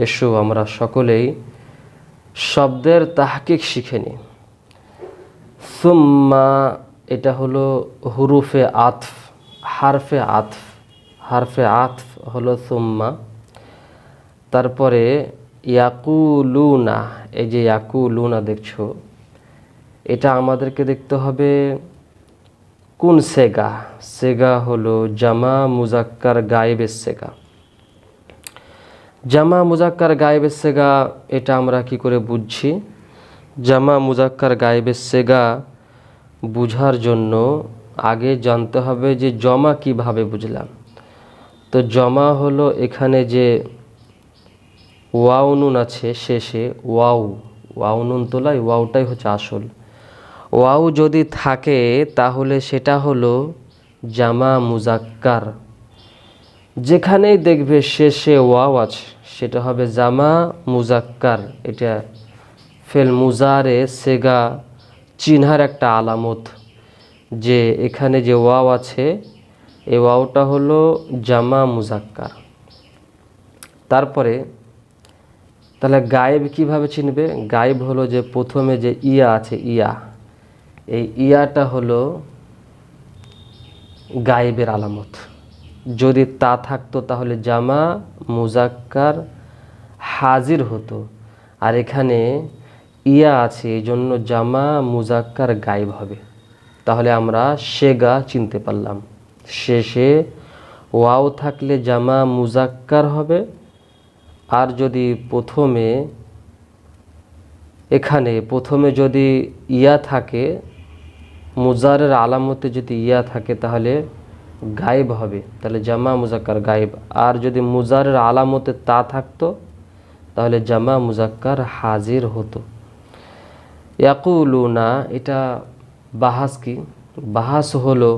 এসো আমরা সকলেই শব্দের তাহকিক শিখে নিই। সুম্মা এটা হলো হুরুফে আতফ, হারফে আতফ। হারফে আতফ হলো সুম্মা। তারপরে ইয়াকুলুনা, এই যে ইয়াকুলুনা দেখছো, এটা আমাদেরকে দেখতে হবে কোন সেগা। সেগা হলো জামা মুজাক্কার গায়েবের সেগা। জামা মুজাক্কার গায়েবের সেগা এটা আমরা কি করে বুঝছি? জামা মুজাক্কার গায়েবের সেগা বুঝার জন্য আগে জানতে হবে যে জমা কিভাবে বুঝলাম। তো জমা হলো এখানে যে ওয়াও নুন আছে শেষে, ওয়াও নুন তোলাই, ওয়াওটাই হচ্ছে আসল। ওয়াও যদি থাকে তাহলে সেটা হলো জামা মুজাক্কার। যেখানেই দেখবে শেষে ওয়াও আছে সেটা হবে জামা মুজাক্কার। এটা ফেল মুজারে সেগা চিনহার একটা আলামত যে এখানে যে ওয়াও আছে এই ওয়াওটা হলো জামা মুজাক্কার। তারপরে তাহলে গায়েব কিভাবে চিনবে? গায়েব হলো যে প্রথমে যে ইয়া আছে, ইয়া, এই ইয়াটা হলো গায়েবের আলামত। যদি তা থাকতো তাহলে জামা মুজাক্কার হাজির হতো, আর এখানে ইয়া আছে এই জন্য জামা মুজাক্কার গায়েব হবে। তাহলে আমরা সেগা চিনতে পারলাম। শেষে ওয়াও থাকলে জামা মুজাক্কার হবে, আর যদি প্রথমে যদি ইয়া থাকে, মুজারের আলামতে যদি ইয়া থাকে তাহলে গায়েব হবে, তাহলে জামা মুজাক্কার গায়েব। আর যদি মুজারের আলামতে তা থাকতো তাহলে জামা মুজাক্কার হাজির হতো। ইয়াকুলুনা এটা বাহাস কি? বাহাস হলো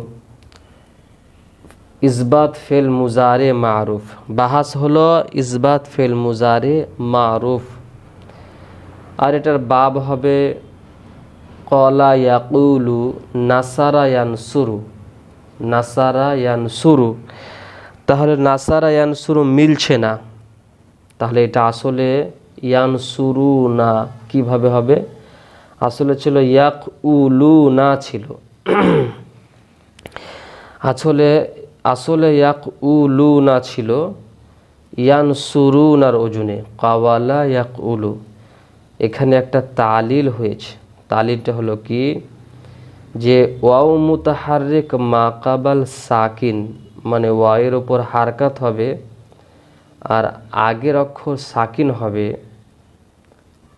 ইসবাত ফেল মুজারে মারুফ। বাহাস হলো ইসবাত ফেল মুজারে মারুফ। আর এটার বাব হবে কলা ইয়াকুলু নাসারা ইয়ানসুরু, নাসারা ইয়ানসুরু। তাহলে নাসারা ইয়ানসুরু মিলছে না, তাহলে এটা আসলে ইয়ানসুরু না। কিভাবে হবে? আসলে ছিল ইয়াকউলুনা ছিল, আসলে ইয়াকউলুনা ছিল ইয়ানসুরুনার ওজনে, কাওয়ালা ইয়াকউলু। এখানে একটা তালিল হয়েছে। তালিলটা হলো কি, যে ওয়াও মুতাহাররিক মাকাবাল সাকিন, মানে ওয়াওয়ের ওপর হারকাত হবে আর আগের অক্ষর সাকিন হবে।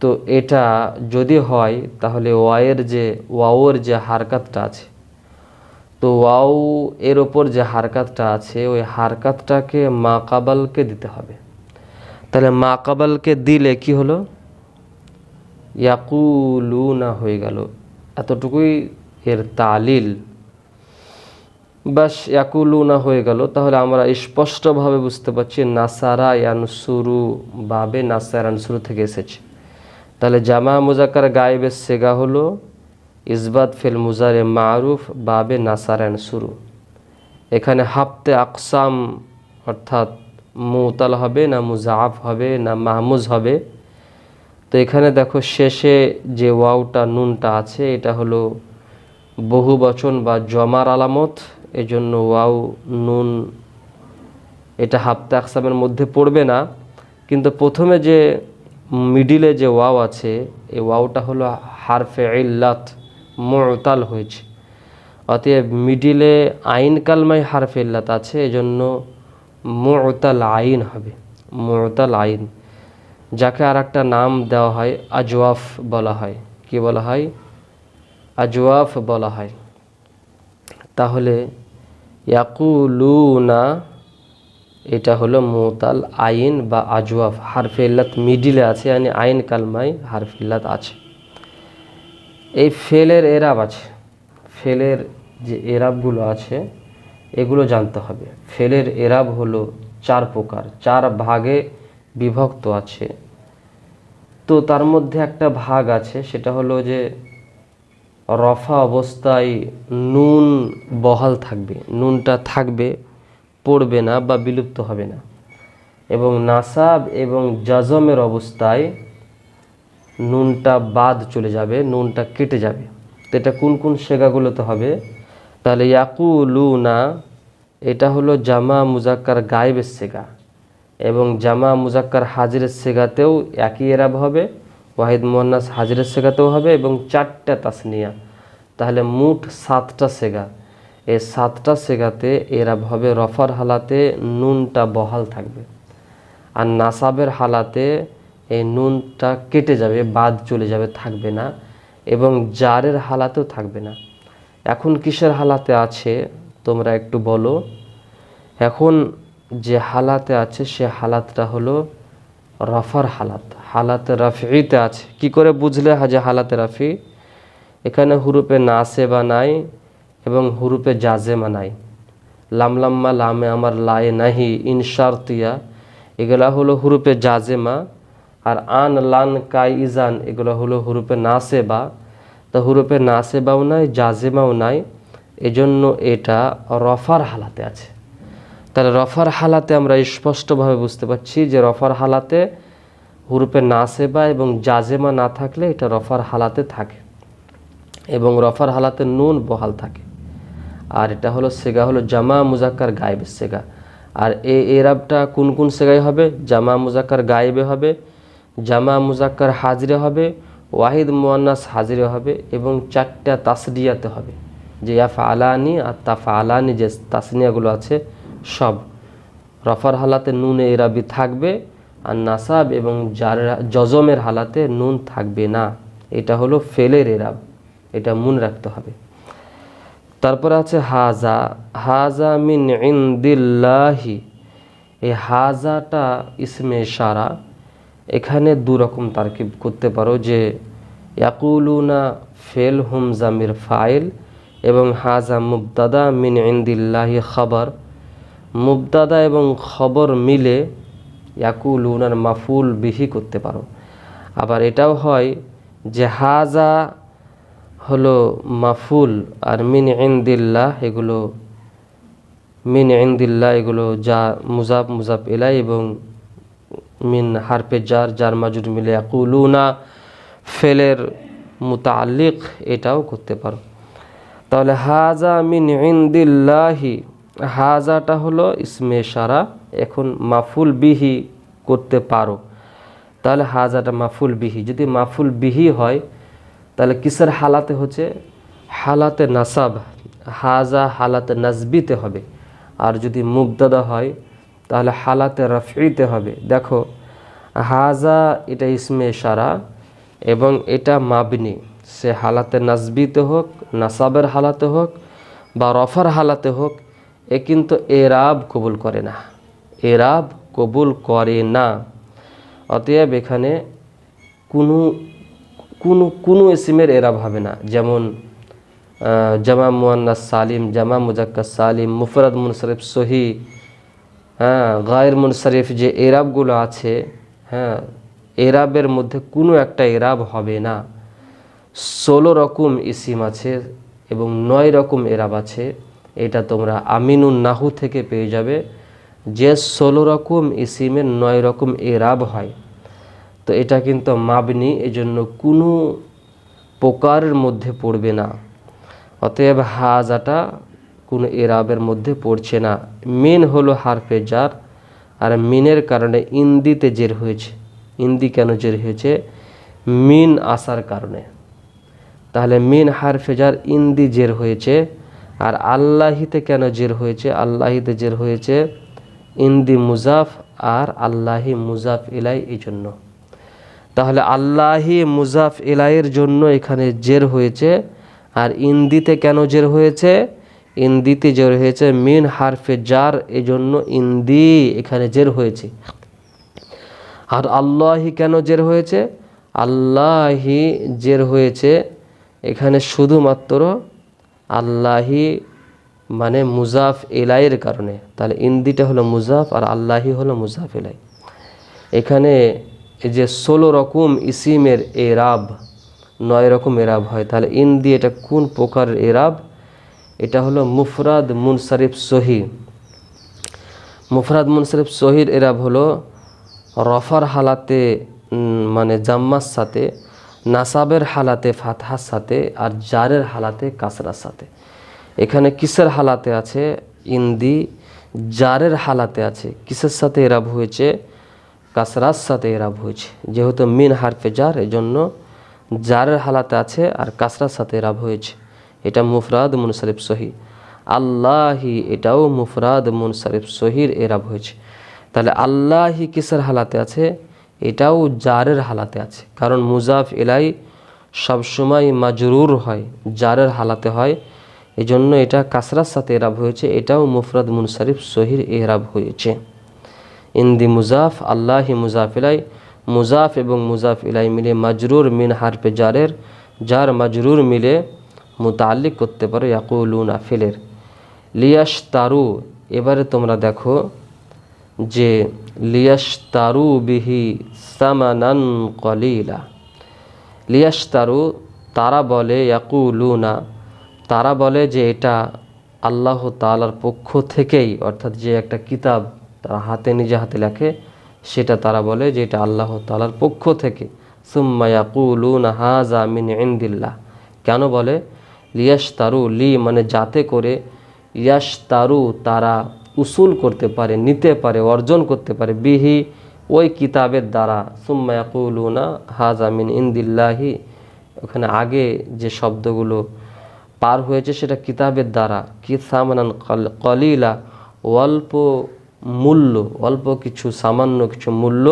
তো এটা যদি হয় তাহলে ওয়াওয়ের যে হারকাতটা আছে, তো ওয়াও এর ওপর যে হারকাতটা আছে ওই হারকাতটাকে মাকাবালকে দিতে হবে। তাহলে মাকাবালকে দিলে কি হলো? ইয়াকুলুনা হয়ে গেল। এতটুকুই এর তালিল, বাস ইয়াকুলুনা হয়ে গেল। তাহলে আমরা স্পষ্টভাবে বুঝতে পারছি নাসারা ইয়ানসুরু বাবে নাসারা ইয়ানসুরু থেকে এসেছে। তাহলে জামা মুজাক্কার গায়েবের সেগা হলো ইসবাত ফিল মুজারে মারুফ বাবে নাসারা ইয়ানসুরু। এখানে হাফতে আকসাম অর্থাৎ মুতাল হবে না মুজাআফ হবে না মাহমুজ হবে। তো এখানে দেখো শেষে যে ওয়াওটা নুনটা আছে এটা হলো বহু বচন বা জমার আলামত, এজন্য ওয়াও নুন এটা হাফতে আকসামের মধ্যে পড়বে না। কিন্তু প্রথমে যে মিডিলে যে ওয়াও আছে এই ওয়াওটা হলো হারফে ইল্লাত, মুতাল হয়েছে। অতএব মিডিলে আইন কালমায় হারফে ইল্লাত আছে, এজন্য মুতাল আইন হবে, মুতাল আইন, যাকে আর একটা নাম দেওয়া হয় আজওয়াফ বলা হয়। কি বলা হয়? আজওয়াফ বলা হয়। তাহলে ইয়াকুলুনা এটা হলো মুতাল আইন বা আজওয়াফ, হারফে ইল্লাত মিডিলে আছে, মানে আইন কালমায় হারফে ইল্লাত আছে। এই ফেলের এরাব আছে, ফেলের যে এরাবগুলো আছে এগুলো জানতে হবে। ফেলের এরাব হলো 4 প্রকার, 4 ভাগে বিভক্ত আছে। তো তার মধ্যে একটা ভাগ আছে সেটা হলো যে রফা অবস্থায় নুন বহাল থাকবে, নুনটা থাকবে, পড়বে না বা বিলুপ্ত হবে না। এবং নাসাব এবং জাজমের অবস্থায় নুনটা বাদ চলে যাবে, নুনটা কেটে যাবে। তো এটা কোন কোন সেগাগুলোতে হবে? তাহলে ইয়াকুলুনা এটা হলো জামা মুজাক্কার গায়েবের সেগা, এবং জামা মুজাক্কার হাজিরের সেগাতেও একই এরাব হবে, ওয়াহিদ মুয়ান্নাস হাজিরের সেগাতেও হবে, এবং 4টা তাসনিয়া, তাহলে মোট 7টা সেগা। এই 7টা সেগাতে এরাব হবে রফার হালাতে নুনটা বহাল থাকবে, আর নাসাবের হালাতে এই নুনটা কেটে যাবে, বাদ চলে যাবে, থাকবে না, এবং জারের হালাতেও থাকবে না। এখন কিসের হালাতে আছে তোমরা একটু বলো? এখন যে হালাতে আছে সে হালাতটা হলো রফার হালাত, হালাতে রাফিতে আছে। কি করে বুঝলে যে হালাতে রাফি? এখানে হুরুপে নাসেবা নাই এবং হুরুপে জাজেমা নাই। লামলাম্মা লামে আমার লায়ে নাহি ইনশারতিয়া এগুলা হলো হুরুপে জাজেমা, আর আন লান কাই ইজান এগুলো হলো হুরুপে নাসেবা। তো হুরুপে নাসেবাও নাই, জাজেমাও নাই, এজন্য এটা রফার হালাতে আছে। তাহলে রফার হালাতে আমরা স্পষ্টভাবে বুঝতে পারছি যে রফার হালাতে হুরুপে নাসেবা এবং জাজেমা না থাকলে এটা রফার হালাতে থাকে, এবং রফার হালাতে নুন বহাল থাকে। আর এটা হলো সেগা হলো জামা মুজাক্কার গায়েবের সেগা। আর এই এরাবটা কোন কোন সেগায় হবে? জামা মুজাক্কার গায়েবে হবে, জামা মুজাক্কার হাজিরে হবে, ওয়াহিদ মুয়ান্নাস হাজিরে হবে, এবং 4টা তাসদিয়াতে হবে। যে ইয়াফআলানি আর তাফআলানি যে তাসনিয়াগুলো আছে সব রফার হালাতে নুনে এরাবি থাকবে, আর নাসাব এবং জজমের হালাতে নুন থাকবে না। এটা হলো ফেলের এরাব, এটা মনে রাখতে হবে। তারপরে আছে হাজা, হাজা মিন ইনদিল্লাহি। এই হাজাটা ইসমে ইশারা, এখানে 2 রকম তারকিব করতে পারো, যে ইয়াকুলুনা ফেল হুম জামির ফাইল, এবং হাজা মুবতাদা মিন ইনদিল্লাহি খবর। মুবতাদা এবং খবর মিলে ইয়াকুলুনার মাফুল বিহি করতে পারো। আবার এটাও হয় যে হাজা হলো মাফুল, আর মিন ইনদিল্লাহ এগুলো মিন ইনদিল্লাহ এগুলো যা মুজাফ মুজাফ ইলাই, এবং মিন হারফে জার জার মাজুর মিলে ইয়াকুলুনা ফেলের মুতাআল্লিক, এটাও করতে পারো। তাহলে হাজা মিন ইনদিল্লাহি, হাজাটা হলো ইসমে ইশারা, এখন মাফুল বিহি করতে পারো। তাহলে হাজাটা মাফুল বিহি, যদি মাফুল বিহি হয় তাহলে কিসের হালাতে হচ্ছে? হালাতে নাসাব, হাজা হালাতে নাজবিতে হবে। আর যদি মুবতাদা হয় তাহলে হালাতে রাফিতে হবে। দেখো হাজা এটা ইসমে ইশারা এবং এটা মাবনি, সে হালাতে নাজবিতে হোক, নাসাবের হালাতে হোক বা রফার হালাতে হোক, এ কিন্তু এরাব কবুল করে না, এরাব কবুল করে না। অতএব এখানে কোনো ইসিমের এরাব হবে না। যেমন জামা মুয়ান্নাস সালিম, জামা মুজাক্কার সালিম, মুফরাদ মুনসারিফ সহি, গায়ের মুনসারিফ যে এরাবগুলো আছে, এরাবের মধ্যে কোনো একটা এরাব হবে না। 16 রকম ইসিম আছে এবং 9 রকম এরাব আছে। এটা তোমরা আমিনুন নাহু থেকে পেয়ে যাবে, যে 16 রকম ইসিমের 9 রকম এরাব হয়। তো এটা কিন্তু মাবনি, এজন্য কোনো প্রকারের মধ্যে পড়বে না। অতএব হাজাটা কোনো এরাবের মধ্যে পড়ছে না। মিন হলো হারফে জার, আর মিনের কারণে ইন্দিতে জের হয়েছে। ইন্দি কেন জের হয়েছে? মিন আসার কারণে। তাহলে মিন হারফে জার, ইন্দি জের হয়েছে। আর আল্লাহিতে কেন জের হয়েছে? আল্লাহিতে জের হয়েছে ইন্দি মুজাফ আর আল্লাহি মুজাফ ইলাই, এই জন্য। তাহলে আল্লাহি মুজাফ ইলাইয়ের জন্য এখানে জের হয়েছে। আর ইন্দিতে কেন জের হয়েছে? ইন্দিতে জের হয়েছে মিন হারফে জার, এই জন্য ইন্দি এখানে জের হয়েছে। আর আল্লাহি কেন জের হয়েছে? আল্লাহি জের হয়েছে এখানে শুধুমাত্র আল্লাহি মানে মুজাফ ইলাইয়ের কারণে। তাহলে ইন্দিটা হলো মুজাফ আর আল্লাহি হলো মুজাফ ইলাই। এখানে এই যে 16 রকম ইসিমের এরাব, 9 রকম এরাব হয়। তাহলে ইন্দি এটা কোন প্রকারের এরাব? এটা হলো মুফরাদ মুনসারিফ সহি। মুফরাদ মুনসারিফ সহির এরাব হলো রফার হালাতে মানে জাম্মার সাথে, নাসাবের হালাতে ফাতহার সাথে, আর জারের হালাতে কাসরার সাথে। এখানে কিসের হালাতে আছে? ইন্দি। জারের হালাতে আছে কিসের সাথে এরাব হয়েছে? কাসরার সাথে এরাব হয়েছে। যেহেতু মিন হারফে জার, এজন্য জারের হালাতে আছে আর কাসরার সাথে এরাব হয়েছে। এটা মুফরাদ মুনসারিফ সহি। আল্লাহি, এটাও মুফরাদ মুনসারিফ সহির এরাব হয়েছে। তাহলে আল্লাহি কিসের হালাতে আছে? এটাও জারের হালাতে আছে, কারণ মুজাফ ইলাই সবসময় মাজরুর হয়, জারের হালাতে হয়, এজন্য এটা কাসরার সাথে এরাব হয়েছে। এটাও মুফরাদ মুনসারিফ সহির এরাব হয়েছে। ইন্দি মুজাফ, আল্লাহি মুজাফ ইলাই। মুজাফ এবং মুজাফ ইলাই মিলে মাজরুর মিন হারফে জারের, জার মাজরুর মিলে মুতাল্লিক করতে পারো ইয়াকুলুনা ফিলের। লিয়াশতারু, এবারে তোমরা দেখো যে লিয়াশতারু বিহি সামানান কলিলা। লিয়াশতারু, তারা বলে, ইয়াকুলুনা, তারা বলে যে এটা আল্লাহ তাআলার পক্ষ থেকেই, অর্থাৎ যে একটা কিতাব তারা হাতে নিজে হাতে লেখে, সেটা তারা বলে যে এটা আল্লাহ তাআলার পক্ষ থেকে। সুম্মা ইয়াকুলুনা হাযা মিন ইনদিল্লাহ। কেন বলে? লিয়াশতারু, লি মানে যাতে করে, ইয়াশতারু তারা উসুল করতে পারে, নিতে পারে, অর্জন করতে পারে, বিহি ওই কিতাবের দ্বারা। সুম্মা ইয়াকুলুনা হাযা মিন ইনদিল্লাহি, ওখানে আগে যে শব্দগুলো পার হয়েছে সেটা কিতাবের দ্বারা। কি সামানান কলিলা, অল্প মূল্য, অল্প কিছু, সামান্য কিছু মূল্য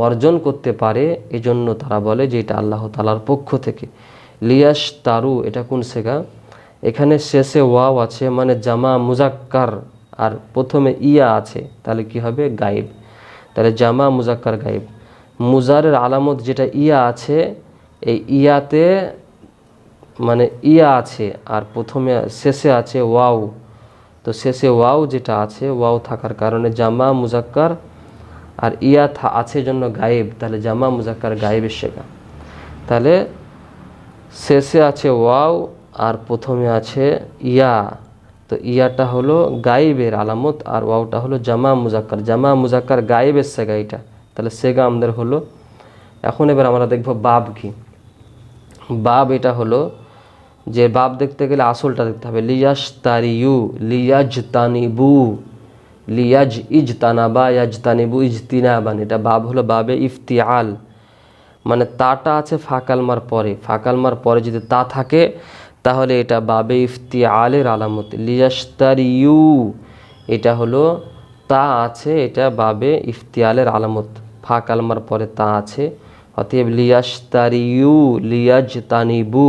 অর্জন করতে পারে, এজন্য তারা বলে যে এটা আল্লাহ তাআলার পক্ষ থেকে। লিয়াশতারু, এটা কোন সেগা? এখানে শেষে ওয়াও আছে, মানে জামা মুজাক্কার, আর প্রথমে ইয়া আছে, তাহলে কি হবে? গায়েব। তাহলে জামা মুজাক্কার গায়েব। মুজারের আলামত যেটা ইয়া আছে, এই ইয়াতে মানে ইয়া আছে আর প্রথমে শেষে আছে ওয়াও। তো শেষে ওয়াও যেটা আছে, ওয়াও থাকার কারণে জামা মুজাক্কার, আর ইয়া আছে জন্য গায়েব, তাহলে জামা মুজাক্কার গায়েবের শেখা। তাহলে শেষে আছে ওয়াও আর প্রথমে আছে ইয়া, তো ইয়াটা হলো গায়েবের আলামত আর ওয়াওটা হলো জামা মুজাক্কার। জামা মুজাক্কার গায়েবের সেগা এটা, তাহলে সেগা আমাদের হলো। এখন এবার আমরা দেখব বাব কি। বাব এটা হলো যে বাব দেখতে গেলে আসলটা দেখতে হবে। লিয়াশতারিউ, লিয়াজতানিবু, লিয়াজ ইজতানাবা, ইয়াজতানিবু ইজতিনাবান, এটা বাব হলো বাবে ইফতিআল। মানে তাটা আছে ফাকালমার পরে, ফাকালমার পরে যদি তা থাকে তাহলে এটা বাবে ইফতিআলের আলামত। লিয়াশতারিউ, এটা হলো তা আছে, এটা বাবে ইফতিআলের আলামত, ফাকালমার পরে তা আছে, অতএব লিয়াশতারিউ লিয়াজতানিবু।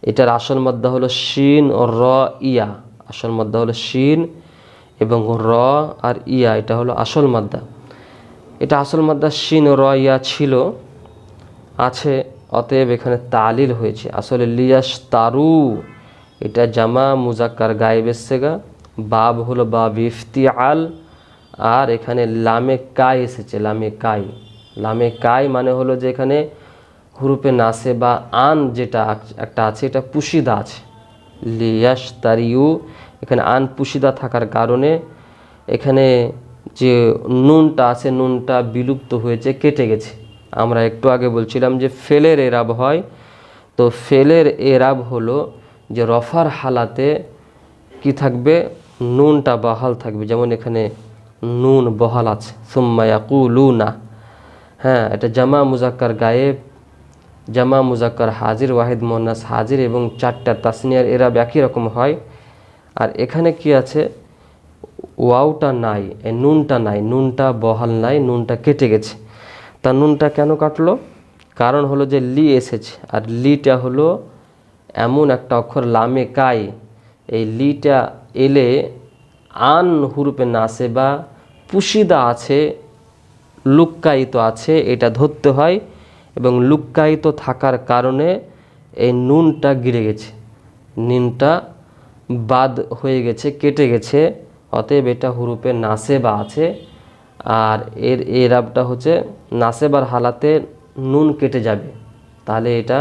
এটার আসল মাদ্দা হলো শিন ও র ইয়া, আসল মাদ্দা হলো শিন এবং র আর ইয়া, এটা হলো আসল মাদ্দা। এটা আসল মাদ্দা শিন ও র ইয়া ছিল, আছে, অতএব এখানে তালিল হয়েছে। আসলে লিয়াশতারু এটা জামা মুজাক্কার গায়েবের সেগা, বাব হলো বাব ইফতিআল, আর এখানে লামে কাই এসেছে, লামে কাই। লামে কাই মানে হলো যে এখানে হুরুপে নাসে বা আন যেটা একটা আছে, এটা পুশিদা আছে। লিয়াশতারিউ, এখানে আন পুশিদা থাকার কারণে এখানে যে নুনটা আছে, নুনটা বিলুপ্ত হয়েছে, কেটে গেছে। আমরা একটু আগে বলছিলাম যে ফেলের এরাব হয়, তো ফেলের এরাব হলো যে রফার হালাতে কি থাকবে? নুনটা বহাল থাকবে, যেমন এখানে নুন বহাল আছে, সুম্মা ইয়াকুলুনা। হ্যাঁ, এটা জামা মুজাক্কার গায়েব, জামা মুজাক্কার হাজির, ওয়াহিদ মুন্নাস হাজির এবং চারটা তাসনিয়ার এরাব একই রকম হয়। আর এখানে কি আছে? ওয়াওটা নাই, এই নুনটা নাই, নুনটা বহাল নাই, নুনটা কেটে গেছে। তা নুনটা কেন কাটলো? কারণ হলো যে লি এসেছে, আর লিটা হলো এমন একটা অক্ষর লামে কাই, এই লিটা এলে আন হুরুপে নাসে বা পুশিদা আছে, লুক্কায়িত আছে, এটা ধরতে হয়, এবং লুক্কায়িত থাকার কারণে এই নুনটা গিরে গেছে, নুনটা বাদ হয়ে গেছে, কেটে গেছে, অতএব এটা হুরুপে নাসেবা আছে। আর এর এরাবটা হচ্ছে নাসেবার হালাতে নুন কেটে যাবে, তাহলে এটা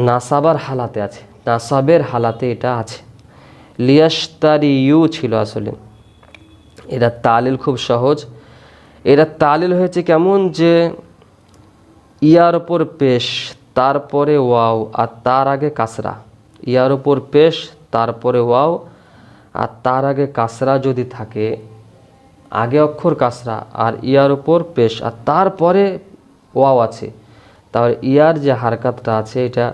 নাসাবার হালাতে আছে, নাসাবের হালাতে এটা আছে। লিয়াশতারিউ ছিল আসলে, এটা তালিল খুব সহজ। এটা তালিল হয়েছে কেমন, যে ইয়ার ওপর পেশ, তারপরে ওয়াও, আর তার আগে কাসরা। ইয়ার ওপর পেশ, তারপরে ওয়াও, আর তার আগে কাসরা যদি থাকে, আগে অক্ষর কাসরা আর ইয়ার ওপর পেশ আর তারপরে ওয়াও আছে, তাহলে ইয়ার যে হারকাতটা আছে এটা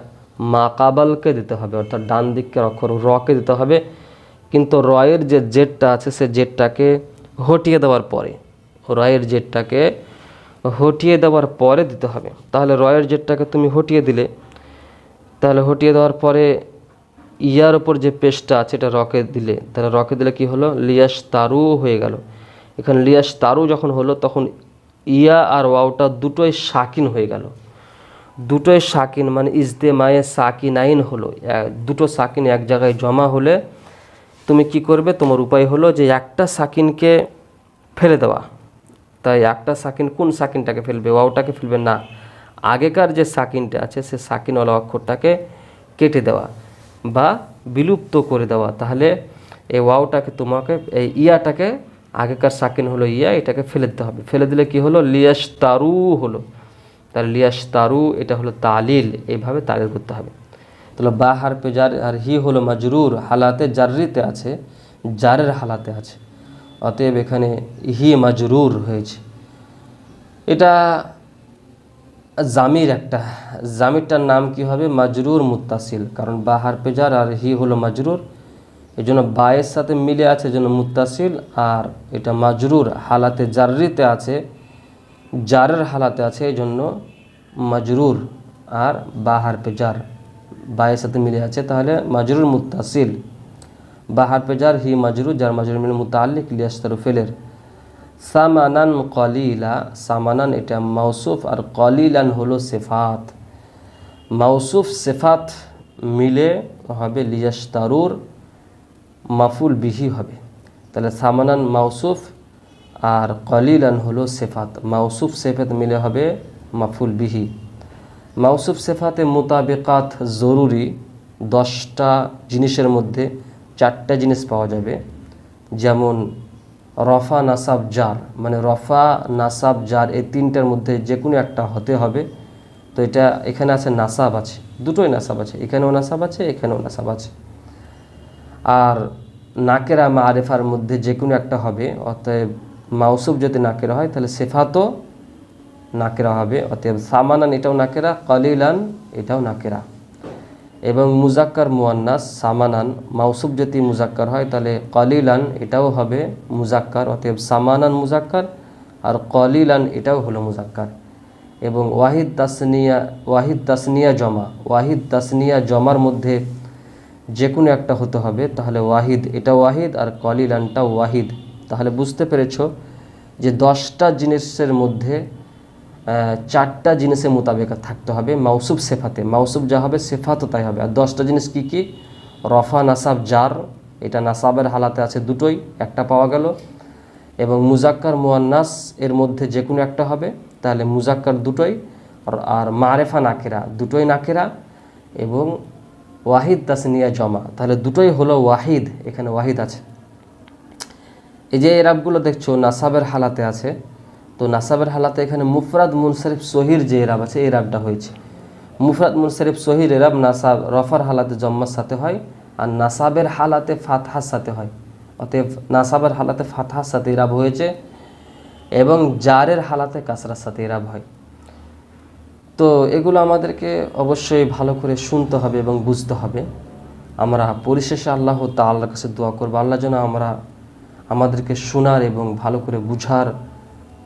মাকাবালকে দিতে হবে, অর্থাৎ ডান দিকের অক্ষর রকে দিতে হবে। কিন্তু রয়ের যে জেটটা আছে সে জেটটাকে হটিয়ে দেওয়ার পরে, রয়ের জেটটাকে হটিয়ে দেওয়ার পরে দিতে হবে। তাহলে রয়ের জেটটাকে তুমি হটিয়ে দিলে, তাহলে হটিয়ে দেওয়ার পরে ইয়ার ওপর যে পেশটা আছে এটা রকে দিলে, তাহলে রকে দিলে কি হলো, লিয়াস তারু হয়ে গেল। এখানে লিয়াস তারু যখন হলো তখন ইয়া আর ওয়াওটা দুটোই সাকিন হয়ে গেল। দুটোই সাকিন মানে ইজতেমায়ে সাকিনাইন হলো, দুটো সাকিন এক জায়গায় জমা হলে তুমি কি করবে, তোমার উপায় হলো যে একটা সাকিনকে ফেলে দেওয়া। তাই একটা সাকিন, কোন সাকিনটাকে ফেলবে, ওয়াওটাকে ফেলবে না, আগেকার যে সাকিনটা আছে সে সাকিনওয়ালা অক্ষরটাকে কেটে দেওয়া বা বিলুপ্ত করে দেওয়া। তাহলে এই ওয়াওটাকে তোমাকে, এই ইয়াটাকে, আগেকার সাকিন হলো ইয়া, এটাকে ফেলে দিতে হবে। ফেলে দিলে কি হলো, লিয়াস তারু হলো। তাহলে লিয়াস তারু এটা হলো তালিল, এইভাবে তালিল করতে হবে। তাহলে বা হারফে জার আর হি হলো মাজরুর, হালাতে জাররিতে আছে, জারের হালাতে আছে, অতএব এখানে হি মাজরুর হয়েছে। এটা জামির, একটা জামিরটার নাম কি হবে, মাজরুর মুত্তাসিল, কারণ বা হারফে জার আর হি হলো মাজরুর, এই জন্য বায়ের সাথে মিলে আছে, এই জন্য মুত্তাসিল। আর এটা মাজরুর হালাতে জাররিতে আছে, জারের হালাতে আছে, এই জন্য মাজরুর। আর বা হারফে জার বায়ের সাথে মিলে আছে, তাহলে মাজরুর মুত্তাসিল। বা হারফে জার হি মাজরুর, জার মাজরুর মিল মুতাআল্লিক লিয়াসতারু ফেলের। সামানান কলিলা, সামানান এটা মাউসুফ আর কলিলান হলো সিফাত। মাউসুফ সিফাত মিলে হবে লিয়াসতারুর মাফুল বিহি হবে। তাহলে সামানান মাউসুফ আর কলিলান হলো সিফাত, মাউসুফ সিফাত মিলে হবে মাফুল বিহি। মাউসুফ সিফাতে মুতাবিকাত জরুরি, 10টা জিনিসের মধ্যে 4টা জিনিস পাওয়া যাবে। যেমন রফা নাসাব জার, মানে রফা নাসাব জার এই 3টার মধ্যে যে কোনো একটা হতে হবে। তো এটা এখানে আছে নাসাব আছে, দুটোই নাসাব আছে, এখানেও নাসাব আছে, এখানেও নাসাব আছে। আর নাকেরা মারিফার মধ্যে যে কোনো একটা হবে, অতএব মাউসুফ যদি নাকেরা হয় তাহলে সিফাতও নাকেরা হবে, অতএব সামানান এটাও নাকেরা, কলিলান এটাও নাকেরা। এবং মুজাক্কার মুয়ান্নাস সামানান, মাউসুফ যদি মুজাক্কার হয় তাহলে কলিলান এটাও হবে মুজাক্কার, অতএব সামানান মুজাক্কার, আর কলিলান এটাও হলো মুজাক্কার। এবং ওয়াহিদ তাসনিয়া জমা, ওয়াহিদ তাসনিয়া জমার মধ্যে যে কোনো একটা হতে হবে, তাহলে ওয়াহিদ এটা ওয়াহিদ আর কলিলানটা ওয়াহিদ। তাহলে বুঝতে পেরেছ যে 10টা জিনিসের মধ্যে 4টা জিনিসের মোতাবেক থাকতে হবে মাউসুফ সেফাতে, মাউসুফ যা হবে সেফাতও তাই হবে। আর 10টা জিনিস কি কি, রফা নাসাব জার, এটা নাসাবের হালাতে আছে দুটোই, একটা পাওয়া গেল। এবং মুজাক্কার মুয়ান্নাস এর মধ্যে যে কোনো একটা হবে, তাহলে মুজাক্কার দুটোই, আর মারেফা নাকেরা দুটোই নাকেরা, এবং ওয়াহিদ তাসনিয়া জমা তাহলে দুটোই হলো ওয়াহিদ, এখানে ওয়াহিদ আছে। এই যে এরাবগুলো দেখছো নাসাবের হালাতে আছে, তো নাসাবের হালাতে এখানে মুফরাদ মুনসারিফ সহির যে এরাব আছে এই এরাবটা হয়েছে। মুফরাদ মুনসারিফ সহির এরাব নাসাব রফার হালাতে জম্মার সাথে হয়, আর নাসাবের হালাতে ফাতহার সাথে হয়, অতএব নাসাবের হালাতে ফাতহার সাথে এরাব হয়েছে, এবং জারের হালাতে কাসরার সাথে এরাব হয়। তো এগুলো আমাদেরকে অবশ্যই ভালো করে শুনতে হবে এবং বুঝতে হবে। আমরা পরিশেষে আল্লাহ তাআলার কাছে দোয়া করব, আল্লাহ যেন আমাদেরকে শোনার এবং ভালো করে বুঝার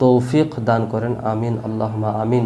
তৌফিক দান করেন। আমিন, আল্লাহুম্মা আমিন।